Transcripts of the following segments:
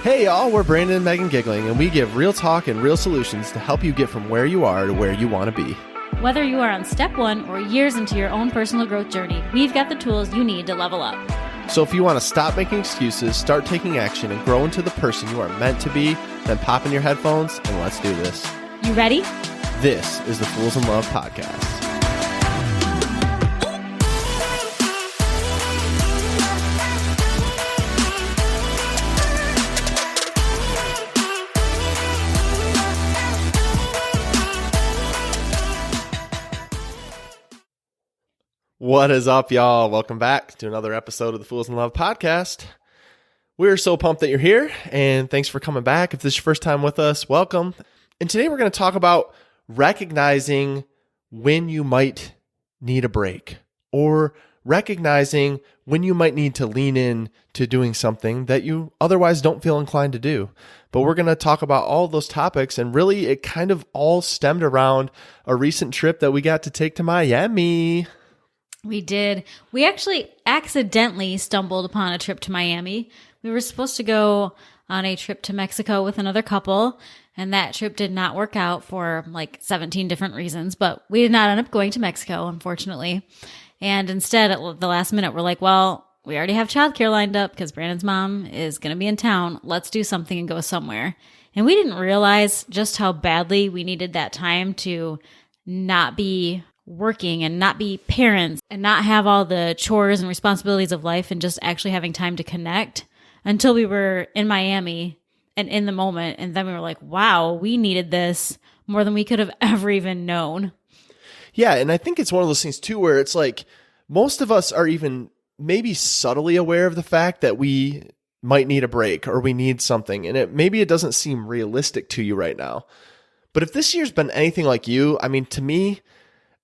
Hey y'all, we're Brandon and Megan Giggling, and we give real talk and real solutions to help you get from where you are to where you want to be. Whether you are on step one or years into your own personal growth journey, we've got the tools you need to level up. So if you want to stop making excuses, start taking action, and grow into the person you are meant to be, then pop in your headphones and let's do this. You ready? This is the Fools in Love podcast. What is up, y'all? Welcome back to another episode of the Fools in Love podcast. We're so pumped that you're here, and thanks for coming back. If this is your first time with us, welcome. And today we're going to talk about recognizing when you might need a break, or recognizing when you might need to lean in to doing something that you otherwise don't feel inclined to do. But we're going to talk about all those topics, and really it kind of all stemmed around a recent trip that we got to take to Miami. We did. We actually accidentally stumbled upon a trip to Miami. We were supposed to go on a trip to Mexico with another couple, and that trip did not work out for like 17 different reasons, but we did not end up going to Mexico, unfortunately. And instead, at the last minute, we're like, well, we already have childcare lined up because Brandon's mom is going to be in town. Let's do something and go somewhere. And we didn't realize just how badly we needed that time to not be working and not be parents and not have all the chores and responsibilities of life and just actually having time to connect until we were in Miami and in the moment. And then we were like, wow, we needed this more than we could have ever even known. Yeah. And I think it's one of those things too, where it's like most of us are even maybe subtly aware of the fact that we might need a break or we need something. And maybe it doesn't seem realistic to you right now. But if this year's been anything like you, I mean, to me,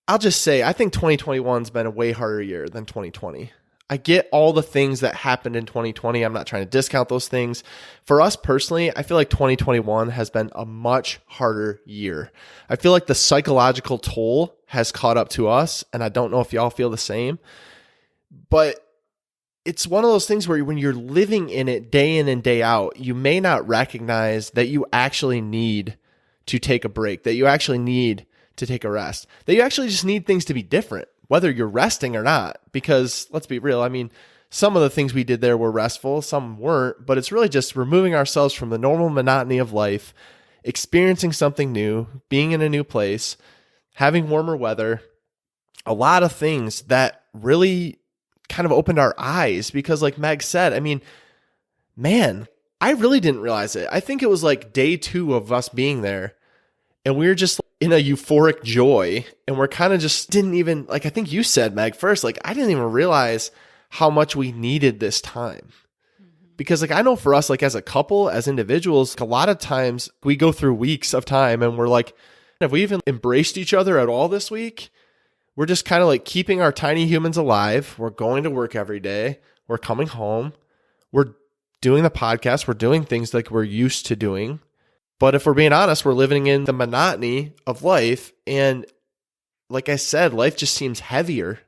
I'll just say, I think 2021's been a way harder year than 2020. I get all the things that happened in 2020. I'm not trying to discount those things. For us personally, I feel like 2021 has been a much harder year. I feel like the psychological toll has caught up to us, and I don't know if y'all feel the same. But it's one of those things where when you're living in it day in and day out, you may not recognize that you actually need to take a break, that you actually need to take a rest, that you actually just need things to be different, whether you're resting or not. Because let's be real, I mean, some of the things we did there were restful, some weren't, but it's really just removing ourselves from the normal monotony of life, experiencing something new, being in a new place, having warmer weather, a lot of things that really kind of opened our eyes. Because like Meg said, I mean, man, I really didn't realize it. I think it was like day 2 of us being there, and we were just in a euphoric joy, and we're kind of just didn't even, like I think you said, Meg, first, like I didn't even realize how much we needed this time. Because like I know for us, like as a couple, as individuals, a lot of times we go through weeks of time and we're like, have we even embraced each other at all this week? We're just kind of like keeping our tiny humans alive. We're going to work every day. We're coming home. We're doing the podcast. We're doing things like we're used to doing. But if we're being honest, we're living in the monotony of life. And like I said, life just seems heavier.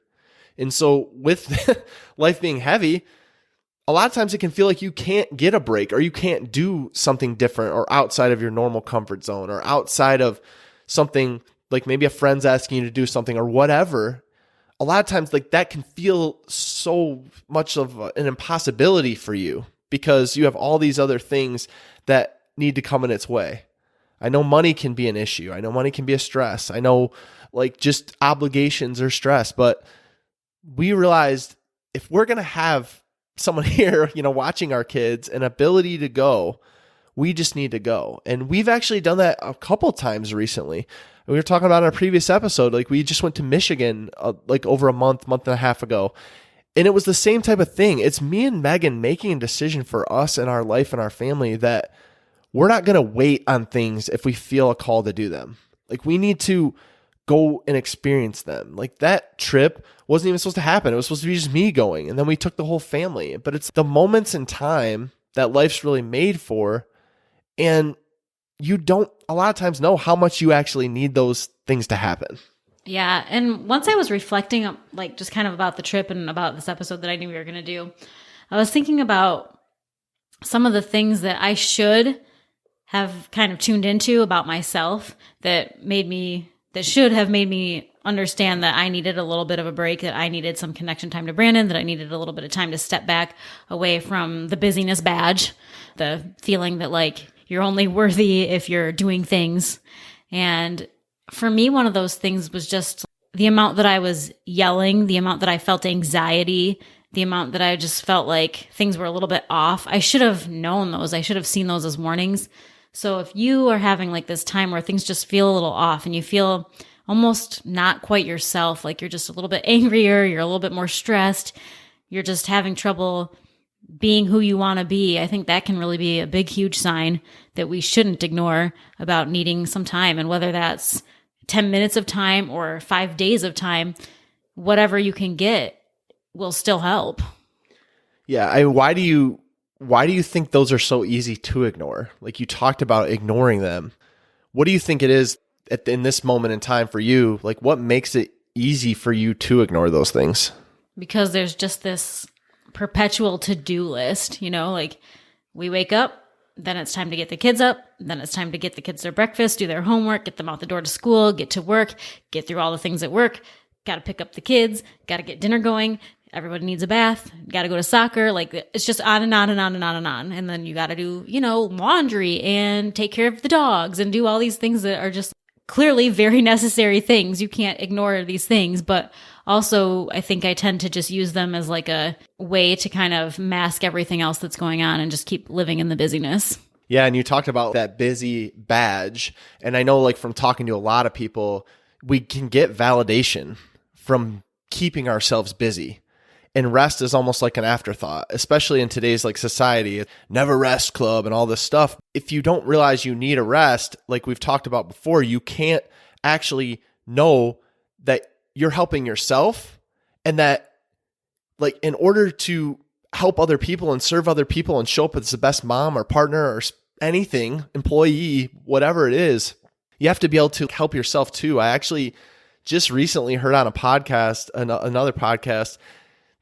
And so with life being heavy, a lot of times it can feel like you can't get a break or you can't do something different or outside of your normal comfort zone or outside of something like maybe a friend's asking you to do something or whatever. A lot of times like that can feel so much of an impossibility for you because you have all these other things that need to come in its way. I know money can be an issue. I know money can be a stress. I know like just obligations or stress, but we realized if we're going to have someone here, you know, watching our kids, an ability to go, we just need to go. And we've actually done that a couple times recently. We were talking about in a previous episode, like we just went to Michigan like over a month and a half ago. And it was the same type of thing. It's me and Megan making a decision for us and our life and our family that we're not going to wait on things if we feel a call to do them. Like we need to go and experience them. Like that trip wasn't even supposed to happen. It was supposed to be just me going. And then we took the whole family. But it's the moments in time that life's really made for. And you don't a lot of times know how much you actually need those things to happen. Yeah. And once I was reflecting, like just kind of about the trip and about this episode that I knew we were going to do, I was thinking about some of the things that I should have kind of tuned into about myself that should have made me understand that I needed a little bit of a break, that I needed some connection time to Brandon, that I needed a little bit of time to step back away from the busyness badge, the feeling that like you're only worthy if you're doing things. And for me, one of those things was just the amount that I was yelling, the amount that I felt anxiety, the amount that I just felt like things were a little bit off. I should have known those. I should have seen those as warnings. So if you are having like this time where things just feel a little off and you feel almost not quite yourself, like you're just a little bit angrier, you're a little bit more stressed, you're just having trouble being who you want to be, I think that can really be a big, huge sign that we shouldn't ignore about needing some time. And whether that's 10 minutes of time or 5 days of time, whatever you can get will still help. Yeah. Why do you think those are so easy to ignore? Like you talked about ignoring them. What do you think it is in this moment in time for you? Like what makes it easy for you to ignore those things? Because there's just this perpetual to-do list, like we wake up, then it's time to get the kids up, then it's time to get the kids their breakfast, do their homework, get them out the door to school, get to work, get through all the things at work, got to pick up the kids, got to get dinner going, everybody needs a bath, got to go to soccer. Like it's just on and on and on and on and on. And then you got to do, laundry and take care of the dogs and do all these things that are just clearly very necessary things. You can't ignore these things, but also I think I tend to just use them as like a way to kind of mask everything else that's going on and just keep living in the busyness. Yeah. And you talked about that busy badge. And I know like from talking to a lot of people, we can get validation from keeping ourselves busy. And rest is almost like an afterthought, especially in today's like society, never rest club and all this stuff. If you don't realize you need a rest, like we've talked about before, you can't actually know that you're helping yourself, and that like in order to help other people and serve other people and show up as the best mom or partner or anything, employee, whatever it is, you have to be able to help yourself too. I actually just recently heard on a podcast, another podcast,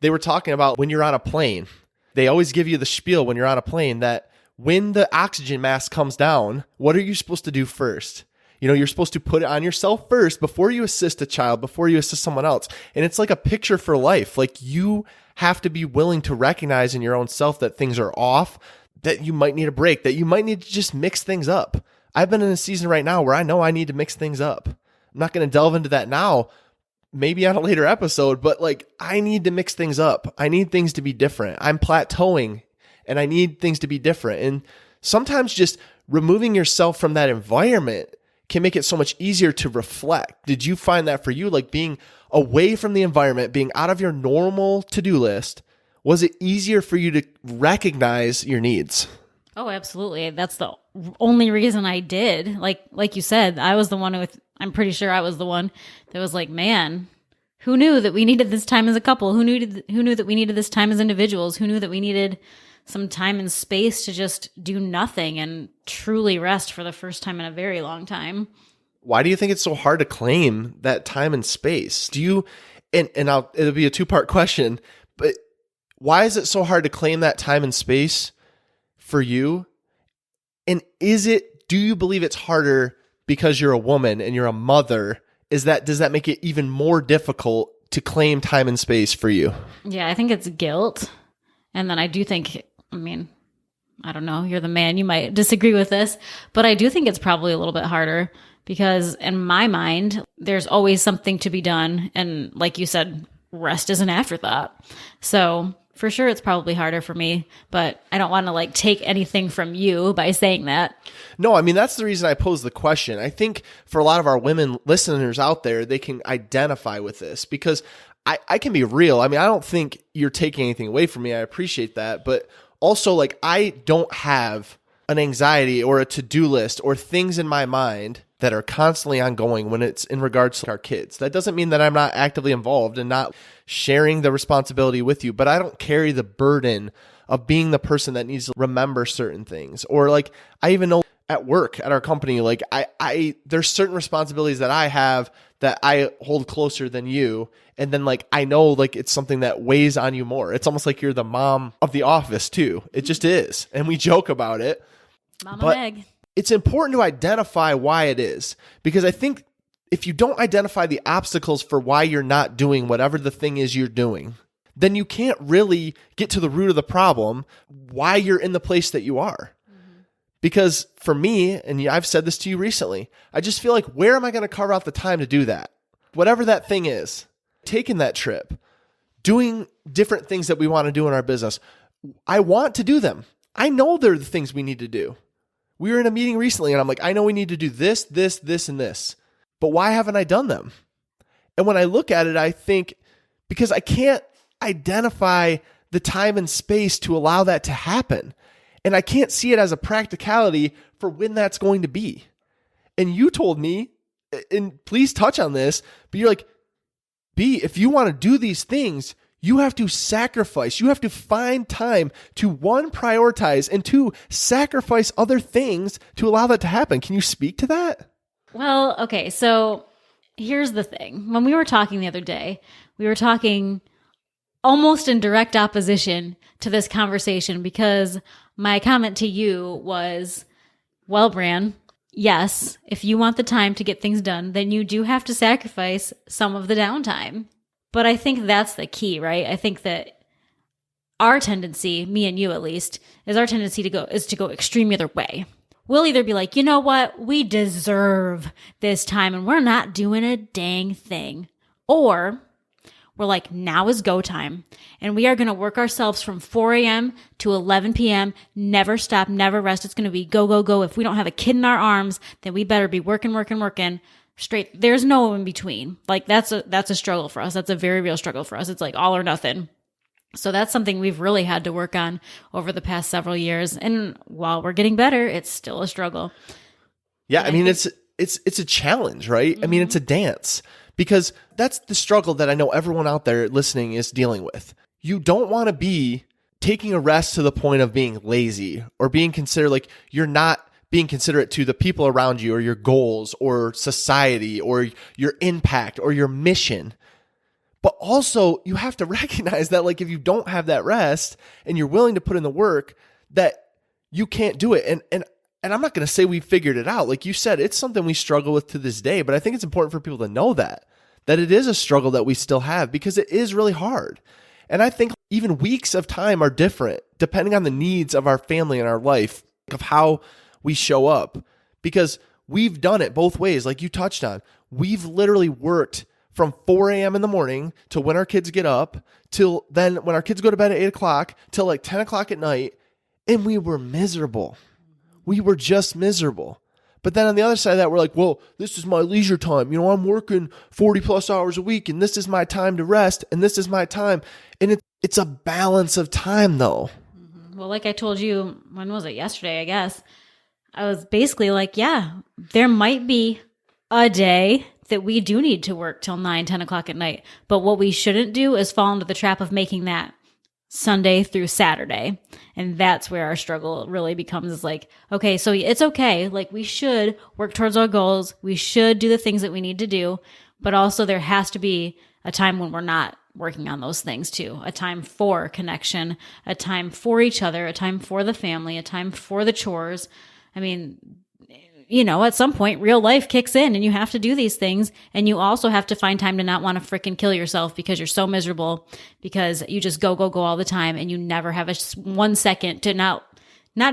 they were talking about when you're on a plane, they always give you the spiel when you're on a plane that when the oxygen mask comes down, what are you supposed to do first? You're supposed to put it on yourself first before you assist a child, before you assist someone else. And it's like a picture for life. Like you have to be willing to recognize in your own self that things are off, that you might need a break, that you might need to just mix things up. I've been in a season right now where I know I need to mix things up. I'm not going to delve into that now, maybe on a later episode, but like I need to mix things up. I need things to be different. I'm plateauing and I need things to be different. And sometimes just removing yourself from that environment can make it so much easier to reflect. Did you find that for you? Like being away from the environment, being out of your normal to-do list, was it easier for you to recognize your needs? Oh, absolutely. That's the only reason I did. Like you said, I'm pretty sure I was the one that was like, man, who knew that we needed this time as a couple? Who knew that we needed this time as individuals? Who knew that we needed some time and space to just do nothing and truly rest for the first time in a very long time? Why do you think it's so hard to claim that time and space? It'll be a two-part question, but why is it so hard to claim that time and space for you? And do you believe it's harder because you're a woman and you're a mother? Does that make it even more difficult to claim time and space for you? Yeah, I think it's guilt. And then I do think, I don't know, you're the man, you might disagree with this, but I do think it's probably a little bit harder because in my mind, there's always something to be done. And like you said, rest is an afterthought. So for sure, it's probably harder for me, but I don't want to like take anything from you by saying that. No, that's the reason I posed the question. I think for a lot of our women listeners out there, they can identify with this because I can be real. I don't think you're taking anything away from me. I appreciate that. But also, like, I don't have an anxiety or a to-do list or things in my mind that are constantly ongoing when it's in regards to our kids. That doesn't mean that I'm not actively involved and not sharing the responsibility with you, but I don't carry the burden of being the person that needs to remember certain things. Or like, I even know at work at our company, like I there's certain responsibilities that I have that I hold closer than you. And then like, I know like it's something that weighs on you more. It's almost like you're the mom of the office too. It just is. And we joke about it. Mama Meg. It's important to identify why it is, because I think if you don't identify the obstacles for why you're not doing whatever the thing is you're doing, then you can't really get to the root of the problem, why you're in the place that you are. Because for me, and I've said this to you recently, I just feel like, where am I going to carve out the time to do that? Whatever that thing is, taking that trip, doing different things that we want to do in our business. I want to do them. I know they're the things we need to do. We were in a meeting recently and I'm like, I know we need to do this, this, this, and this, but why haven't I done them? And when I look at it, I think because I can't identify the time and space to allow that to happen. And I can't see it as a practicality for when that's going to be. And you told me, and please touch on this, but you're like, B, if you want to do these things, you have to sacrifice. You have to find time to, one, prioritize, and two, sacrifice other things to allow that to happen. Can you speak to that? Well, okay. So here's the thing. When we were talking the other day, we were talking almost in direct opposition to this conversation, because my comment to you was, well, Bran, yes, if you want the time to get things done, then you do have to sacrifice some of the downtime. But I think that's the key, right? I think that our tendency, me and you at least, is our tendency to go extreme either way. We'll either be like, you know what, we deserve this time and we're not doing a dang thing. Or we're like, now is go time. And we are going to work ourselves from 4 a.m. to 11 p.m. Never stop, never rest. It's going to be go, go, go. If we don't have a kid in our arms, then we better be working straight. There's no in between. Like that's a struggle for us. That's a very real struggle for us. It's like all or nothing. So that's something we've really had to work on over the past several years. And while we're getting better, it's still a struggle. Yeah. I mean, it's a challenge, right? Mm-hmm. I mean, it's a dance, because that's the struggle that I know everyone out there listening is dealing with. You don't want to be taking a rest to the point of being lazy or being considered like you're not being considerate to the people around you or your goals or society or your impact or your mission. But also you have to recognize that like if you don't have that rest and you're willing to put in the work, that you can't do it. And I'm not going to say we figured it out. Like you said, it's something we struggle with to this day, but I think it's important for people to know that it is a struggle that we still have, because it is really hard. And I think even weeks of time are different depending on the needs of our family and our life, of how we show up, because we've done it both ways. Like you touched on, we've literally worked from 4 a.m. in the morning to when our kids get up, till then when our kids go to bed at 8 o'clock, till like 10 o'clock at night. And we were miserable. We were just miserable. But then on the other side of that, we're like, well, this is my leisure time. You know, I'm working 40 plus hours a week and this is my time to rest and this is my time. And it's a balance of time though. Well, like I told you, when was it? Yesterday, I guess. I was basically like, yeah, there might be a day that we do need to work till 9, 10 o'clock at night. But what we shouldn't do is fall into the trap of making that Sunday through Saturday. And that's where our struggle really becomes, is like, okay, so it's okay. Like we should work towards our goals. We should do the things that we need to do. But also there has to be a time when we're not working on those things too. A time for connection, a time for each other, a time for the family, a time for the chores. I mean, you know, at some point real life kicks in and you have to do these things. And you also have to find time to not want to freaking kill yourself because you're so miserable, because you just go all the time and you never have 1 second to not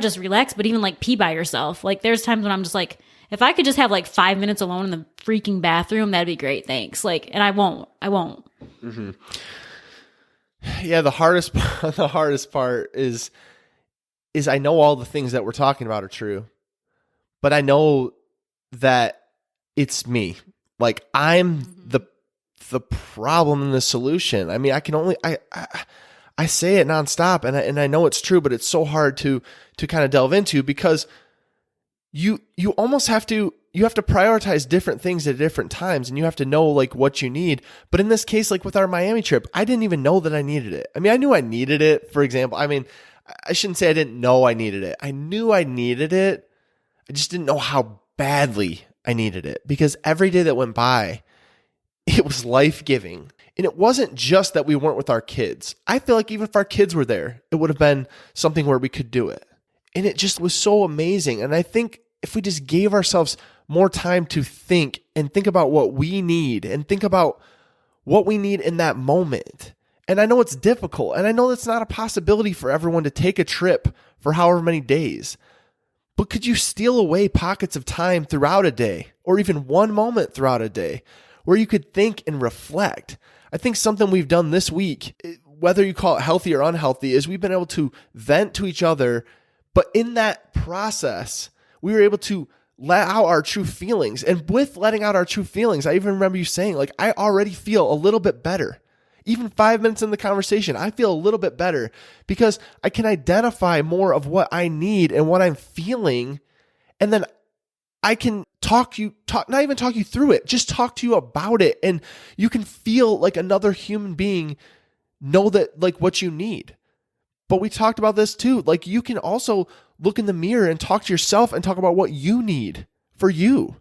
just relax, but even like pee by yourself. Like there's times when I'm just like, if I could just have like 5 minutes alone in the freaking bathroom, that'd be great. Thanks. Like, and I won't. Mm-hmm. Yeah. The hardest part is I know all the things that we're talking about are true, but I know that it's me. Like I'm the problem and the solution. I mean, I can only, I say it nonstop and I know it's true, but it's so hard to kind of delve into, because you almost have to prioritize different things at different times, and you have to know like what you need. But in this case, like with our Miami trip, I didn't even know that I needed it. I mean, I knew I needed it, for example. I mean, I shouldn't say I didn't know I needed it. I knew I needed it. I just didn't know how badly I needed it, because every day that went by, it was life-giving. And it wasn't just that we weren't with our kids. I feel like even if our kids were there, it would have been something where we could do it. And it just was so amazing. And I think if we just gave ourselves more time to think and think about what we need and think about what we need in that moment. And I know it's difficult, and I know it's not a possibility for everyone to take a trip for however many days. But could you steal away pockets of time throughout a day, or even one moment throughout a day, where you could think and reflect? I think something we've done this week, whether you call it healthy or unhealthy, is we've been able to vent to each other. But in that process, we were able to let out our true feelings. And with letting out our true feelings, I even remember you saying, like, I already feel a little bit better. Even 5 minutes in the conversation, I feel a little bit better because I can identify more of what I need and what I'm feeling. And then I can not even talk you through it, just talk to you about it. And you can feel like another human being know that, like, what you need. But we talked about this too. Like, you can also look in the mirror and talk to yourself and talk about what you need for you.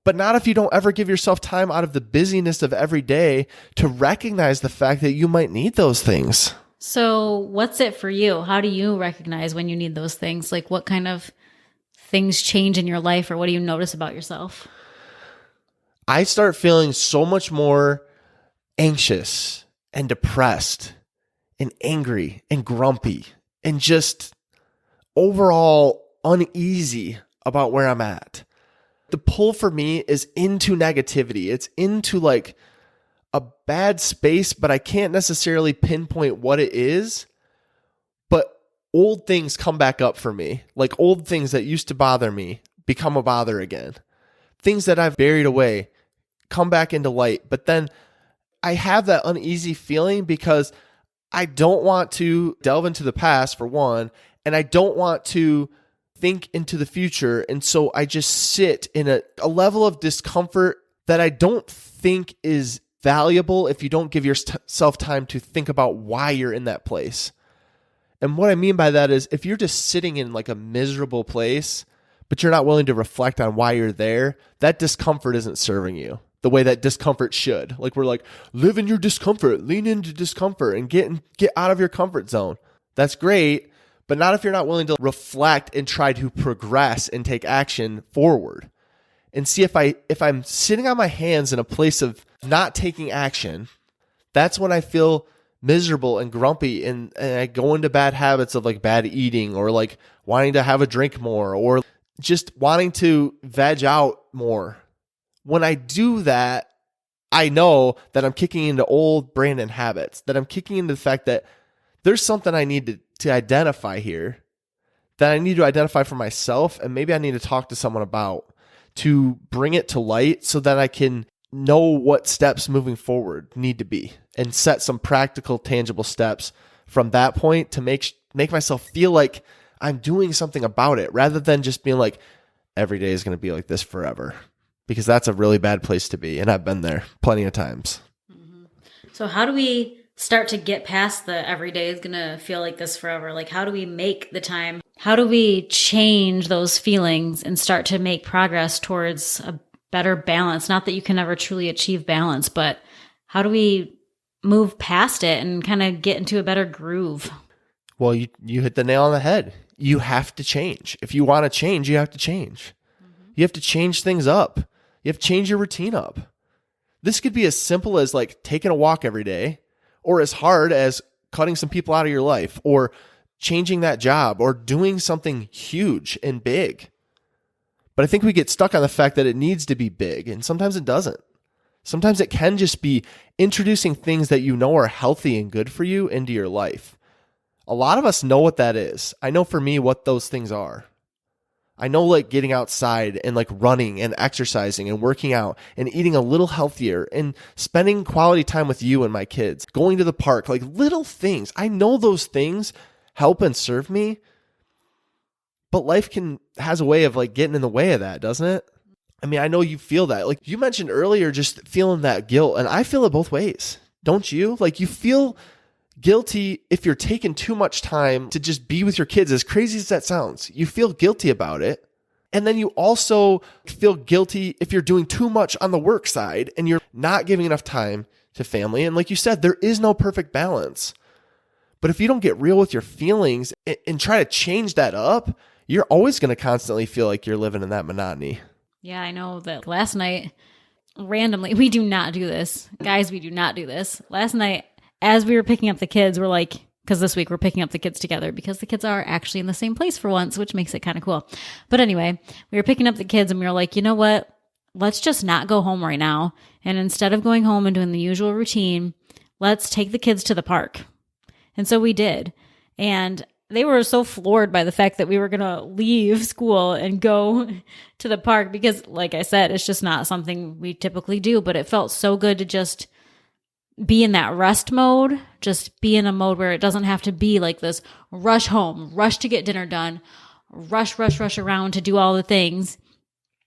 But not if you don't ever give yourself time out of the busyness of every day to recognize the fact that you might need those things. So what's it for you? How do you recognize when you need those things? Like, what kind of things change in your life, or what do you notice about yourself? I start feeling so much more anxious and depressed and angry and grumpy and just overall uneasy about where I'm at. The pull for me is into negativity. It's into like a bad space, but I can't necessarily pinpoint what it is. But old things come back up for me. Like old things that used to bother me become a bother again. Things that I've buried away come back into light. But then I have that uneasy feeling because I don't want to delve into the past, for one, and I don't want to think into the future. And so I just sit in a level of discomfort that I don't think is valuable if you don't give yourself time to think about why you're in that place. And what I mean by that is, if you're just sitting in like a miserable place, but you're not willing to reflect on why you're there, that discomfort isn't serving you the way that discomfort should. Like, we're like, live in your discomfort, lean into discomfort and get out of your comfort zone. That's great. But not if you're not willing to reflect and try to progress and take action forward. And see, if I'm sitting on my hands in a place of not taking action, that's when I feel miserable and grumpy, and I go into bad habits of like bad eating, or like wanting to have a drink more, or just wanting to veg out more. When I do that, I know that I'm kicking into old Brandon habits, that I'm kicking into the fact that there's something I need to identify here, that I need to identify for myself, and maybe I need to talk to someone about, to bring it to light so that I can know what steps moving forward need to be, and set some practical, tangible steps from that point to make myself feel like I'm doing something about it, rather than just being like, every day is going to be like this forever, because that's a really bad place to be. And I've been there plenty of times. Mm-hmm. So how do we start to get past the every day is going to feel like this forever? Like, how do we make the time? How do we change those feelings and start to make progress towards a better balance? Not that you can never truly achieve balance, but how do we move past it and kind of get into a better groove? Well, you hit the nail on the head. You have to change. If you want to change, you have to change. Mm-hmm. You have to change things up. You have to change your routine up. This could be as simple as like taking a walk every day, or as hard as cutting some people out of your life, or changing that job, or doing something huge and big. But I think we get stuck on the fact that it needs to be big, and sometimes it doesn't. Sometimes it can just be introducing things that you know are healthy and good for you into your life. A lot of us know what that is. I know for me what those things are. I know, like, getting outside and like running and exercising and working out and eating a little healthier and spending quality time with you and my kids, going to the park, like little things. I know those things help and serve me, but life has a way of like getting in the way of that, doesn't it? I mean, I know you feel that. Like you mentioned earlier, just feeling that guilt, and I feel it both ways. Don't you? Like, you feel guilty if you're taking too much time to just be with your kids. As crazy as that sounds, you feel guilty about it. And then you also feel guilty if you're doing too much on the work side and you're not giving enough time to family. And like you said, there is no perfect balance. But if you don't get real with your feelings and try to change that up, you're always going to constantly feel like you're living in that monotony. Yeah, I know that last night, randomly, we do not do this. Guys, we do not do this. Last night, as we were picking up the kids, we're like, because this week we're picking up the kids together because the kids are actually in the same place for once, which makes it kind of cool. But anyway, we were picking up the kids and we were like, you know what? Let's just not go home right now. And instead of going home and doing the usual routine, let's take the kids to the park. And so we did. And they were so floored by the fact that we were going to leave school and go to the park because, like I said, it's just not something we typically do. But it felt so good to just be in that rest mode, just be in a mode where it doesn't have to be like this rush home, rush to get dinner done, rush around to do all the things,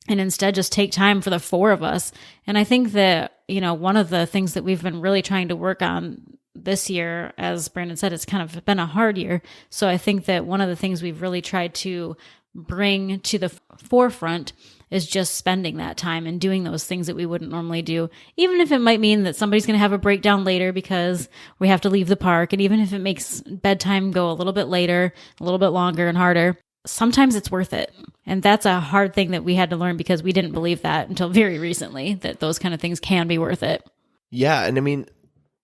and instead just take time for the four of us. And I think that, one of the things that we've been really trying to work on this year, as Brandon said, it's kind of been a hard year. So I think that one of the things we've really tried to bring to the forefront is just spending that time and doing those things that we wouldn't normally do, even if it might mean that somebody's going to have a breakdown later because we have to leave the park. And even if it makes bedtime go a little bit later, a little bit longer and harder, sometimes it's worth it. And that's a hard thing that we had to learn because we didn't believe that until very recently, that those kind of things can be worth it. Yeah. And I mean,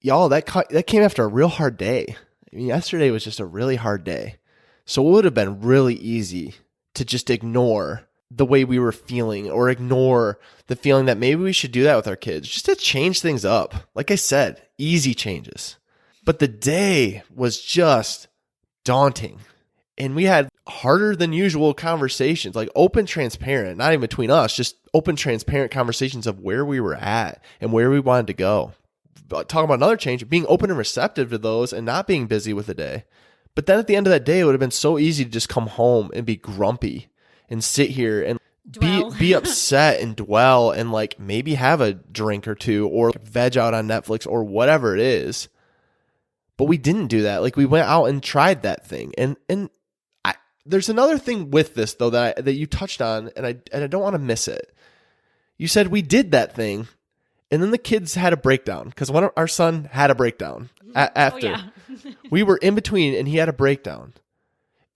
y'all, that came after a real hard day. I mean, yesterday was just a really hard day. So it would have been really easy to just ignore the way we were feeling or ignore the feeling that maybe we should do that with our kids, just to change things up. Like I said, easy changes. But the day was just daunting. And we had harder than usual conversations, like open, transparent, not even between us, just open, transparent conversations of where we were at and where we wanted to go. Talking about another change, being open and receptive to those and not being busy with the day. But then at the end of that day, it would have been so easy to just come home and be grumpy and sit here and be upset and dwell and like maybe have a drink or two or veg out on Netflix or whatever it is. But we didn't do that. Like we went out and tried that thing. And there's another thing with this though that you touched on, and I don't want to miss it. You said we did that thing, and then the kids had a breakdown because our son had a breakdown after. Oh, yeah. We were in between, and he had a breakdown.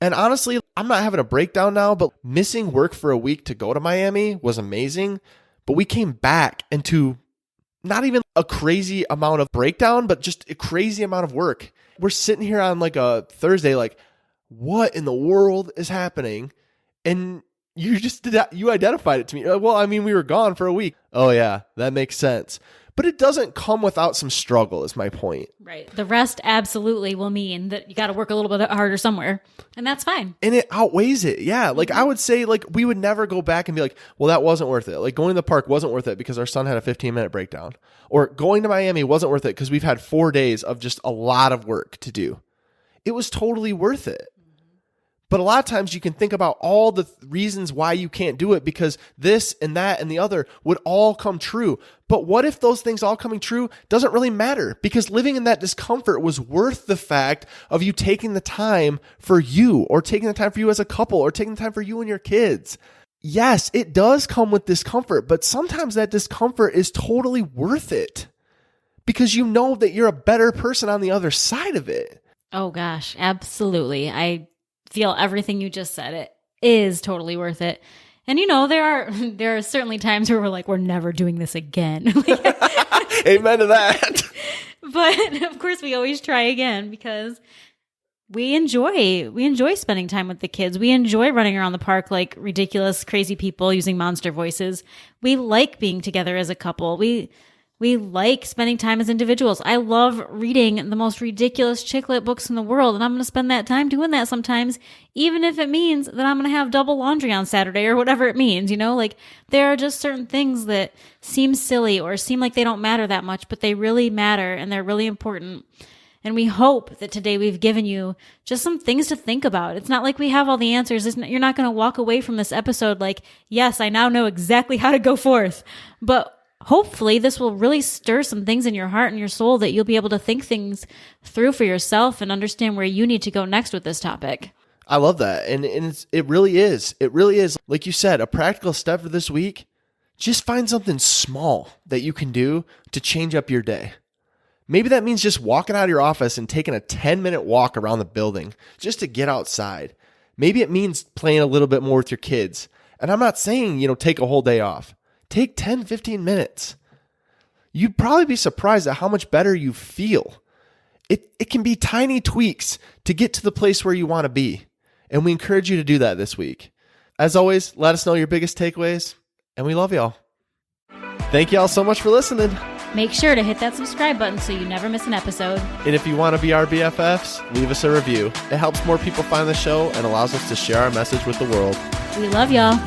And honestly, I'm not having a breakdown now, but missing work for a week to go to Miami was amazing. But we came back into not even a crazy amount of breakdown, but just a crazy amount of work. We're sitting here on like a Thursday, like, what in the world is happening? And you identified it to me. Well, I mean, we were gone for a week. Oh yeah, that makes sense. But it doesn't come without some struggle, is my point. Right. The rest absolutely will mean that you got to work a little bit harder somewhere, and that's fine. And it outweighs it. Yeah. Like I would say, like we would never go back and be like, well, that wasn't worth it. Like going to the park wasn't worth it because our son had a 15-minute breakdown. Or going to Miami wasn't worth it because we've had 4 days of just a lot of work to do. It was totally worth it. But a lot of times you can think about all the reasons why you can't do it because this and that and the other would all come true. But what if those things all coming true doesn't really matter? Because living in that discomfort was worth the fact of you taking the time for you, or taking the time for you as a couple, or taking the time for you and your kids. Yes, it does come with discomfort, but sometimes that discomfort is totally worth it because you know that you're a better person on the other side of it. Oh gosh, absolutely. I feel everything you just said. It is totally worth it. And there are certainly times where we're like, we're never doing this again. Amen to that. But of course we always try again because we enjoy spending time with the kids. We enjoy running around the park like ridiculous, crazy people using monster voices. We like being together as a couple. We like spending time as individuals. I love reading the most ridiculous chick lit books in the world, and I'm going to spend that time doing that sometimes, even if it means that I'm going to have double laundry on Saturday or whatever it means, Like, there are just certain things that seem silly or seem like they don't matter that much, but they really matter, and they're really important. And we hope that today we've given you just some things to think about. It's not like we have all the answers. You're not going to walk away from this episode like, yes, I now know exactly how to go forth. But hopefully this will really stir some things in your heart and your soul that you'll be able to think things through for yourself and understand where you need to go next with this topic. I love that. And it really is. It really is. Like you said, a practical step for this week, just find something small that you can do to change up your day. Maybe that means just walking out of your office and taking a 10-minute walk around the building just to get outside. Maybe it means playing a little bit more with your kids. And I'm not saying, take a whole day off. Take 10, 15 minutes. You'd probably be surprised at how much better you feel. It can be tiny tweaks to get to the place where you want to be. And we encourage you to do that this week. As always, let us know your biggest takeaways, and we love y'all. Thank y'all so much for listening. Make sure to hit that subscribe button so you never miss an episode. And if you want to be our BFFs, leave us a review. It helps more people find the show and allows us to share our message with the world. We love y'all.